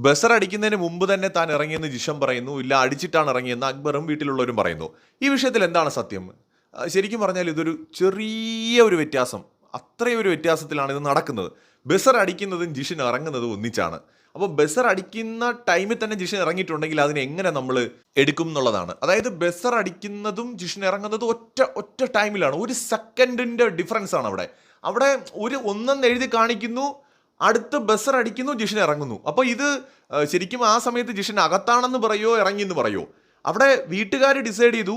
Buzzer അടിക്കുന്നതിന് മുമ്പ് തന്നെ താൻ ഇറങ്ങിയെന്ന് ജിഷൻ പറയുന്നു. ഇല്ല, അടിച്ചിട്ടാണ് ഇറങ്ങിയെന്ന് അക്ബറും വീട്ടിലുള്ളവരും പറയുന്നു. ഈ വിഷയത്തിൽ എന്താണ് സത്യം? ശരിക്കും പറഞ്ഞാൽ ഇതൊരു ചെറിയ ഒരു വ്യത്യാസം, അത്രയും ഒരു വ്യത്യാസത്തിലാണ് ഇത് നടക്കുന്നത്. ബസർ അടിക്കുന്നതും ജിഷൻ ഇറങ്ങുന്നതും ഒന്നിച്ചാണ്. അപ്പോൾ ബസർ അടിക്കുന്ന ടൈമിൽ തന്നെ ജിഷൻ ഇറങ്ങിയിട്ടുണ്ടെങ്കിൽ അതിനെ എങ്ങനെ നമ്മൾ എടുക്കും എന്നുള്ളതാണ്. അതായത് ബസർ അടിക്കുന്നതും ജിഷൻ ഇറങ്ങുന്നതും ഒറ്റ ഒറ്റ ടൈമിലാണ്. ഒരു സെക്കൻഡിന്റെ ഡിഫറൻസ് ആണ് അവിടെ. അവിടെ ഒരു ഒന്നെന്ന് എഴുതി കാണിക്കുന്നു, അടുത്ത് ബസർ അടിക്കുന്നു, ജിഷൻ ഇറങ്ങുന്നു. അപ്പോൾ ഇത് ശരിക്കും ആ സമയത്ത് ജിഷൻ അകത്താണെന്ന് പറയോ ഇറങ്ങിയെന്ന് പറയോ? അവിടെ വീട്ടുകാർ ഡിസൈഡ് ചെയ്തു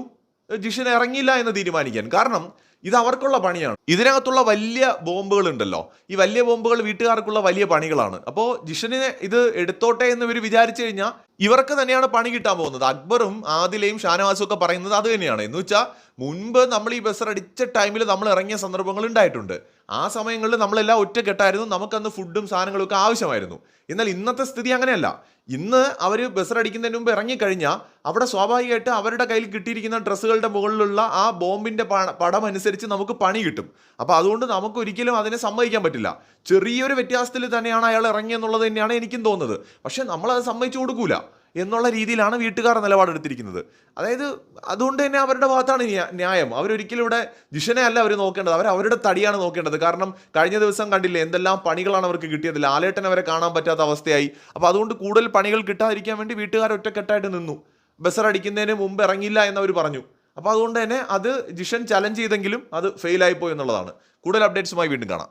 ജിഷൻ ഇറങ്ങിയില്ല എന്ന് തീരുമാനിക്കാൻ. കാരണം ഇത് അവർക്കുള്ള പണിയാണ്. ഇതിനകത്തുള്ള വലിയ ബോംബുകൾ ഉണ്ടല്ലോ, ഈ വലിയ ബോംബുകൾ വീട്ടുകാർക്കുള്ള വലിയ പണികളാണ്. അപ്പോൾ ജിഷനെ ഇത് എടുത്തോട്ടെ എന്ന് ഇവർ വിചാരിച്ചു കഴിഞ്ഞാൽ ഇവർക്ക് തന്നെയാണ് പണി കിട്ടാൻ പോകുന്നത്. അക്ബറും ആദിലയും ഷാനവാസും ഒക്കെ പറയുന്നത് അത് തന്നെയാണ്. എന്ന് വെച്ചാൽ മുൻപ് നമ്മൾ ഈ ബസർ അടിച്ച ടൈമിൽ നമ്മൾ ഇറങ്ങിയ സന്ദർഭങ്ങൾ ഉണ്ടായിട്ടുണ്ട്. ആ സമയങ്ങളിൽ നമ്മളെല്ലാം ഒറ്റക്കെട്ടായിരുന്നു, നമുക്കന്ന് ഫുഡും സാധനങ്ങളും ഒക്കെ ആവശ്യമായിരുന്നു. എന്നാൽ ഇന്നത്തെ സ്ഥിതി അങ്ങനെയല്ല. ഇന്ന് അവർ ബസർ അടിക്കുന്നതിന് മുമ്പ് ഇറങ്ങിക്കഴിഞ്ഞാൽ അവിടെ സ്വാഭാവികമായിട്ട് അവരുടെ കയ്യിൽ കിട്ടിയിരിക്കുന്ന ഡ്രസ്സുകളുടെ മുകളിലുള്ള ആ ബോംബിന്റെ പടം അനുസരിച്ച് നമുക്ക് പണി കിട്ടും. അപ്പോൾ അതുകൊണ്ട് നമുക്ക് ഒരിക്കലും അതിനെ സമ്മതിക്കാൻ പറ്റില്ല. ചെറിയൊരു വ്യത്യാസത്തിൽ തന്നെയാണ് അയാൾ ഇറങ്ങിയെന്നുള്ളത് തന്നെയാണ് എനിക്കും തോന്നുന്നത്. പക്ഷെ നമ്മളത് സമ്മതിച്ചു കൊടുക്കൂല എന്നുള്ള രീതിയിലാണ് വീട്ടുകാർ നിലപാടെടുത്തിരിക്കുന്നത്. അതായത് അതുകൊണ്ട് തന്നെ അവരുടെ ഭാഗത്താണ് ന്യായം. അവരൊരിക്കലും ഇവിടെ ജിഷനെ അല്ല അവർ നോക്കേണ്ടത്, അവരുടെ തടിയാണ് നോക്കേണ്ടത്. കാരണം കഴിഞ്ഞ ദിവസം കണ്ടില്ലേ എന്തെല്ലാം പണികളാണ് അവർക്ക് കിട്ടിയത്. ലാലേട്ടൻ അവരെ കാണാൻ പറ്റാത്ത അവസ്ഥയായി. അപ്പോൾ അതുകൊണ്ട് കൂടുതൽ പണികൾ കിട്ടാതിരിക്കാൻ വേണ്ടി വീട്ടുകാർ ഒറ്റക്കെട്ടായിട്ട് നിന്നു. ബസർ അടിക്കുന്നതിന് മുമ്പ് ഇറങ്ങില്ല എന്നവർ പറഞ്ഞു. അപ്പോൾ അതുകൊണ്ട് തന്നെ അത് ജിഷൻ ചലഞ്ച് ചെയ്തെങ്കിലും അത് ഫെയിൽ ആയിപ്പോയി എന്നുള്ളതാണ്. കൂടുതൽ അപ്ഡേറ്റ്സുമായി വീണ്ടും കാണാം.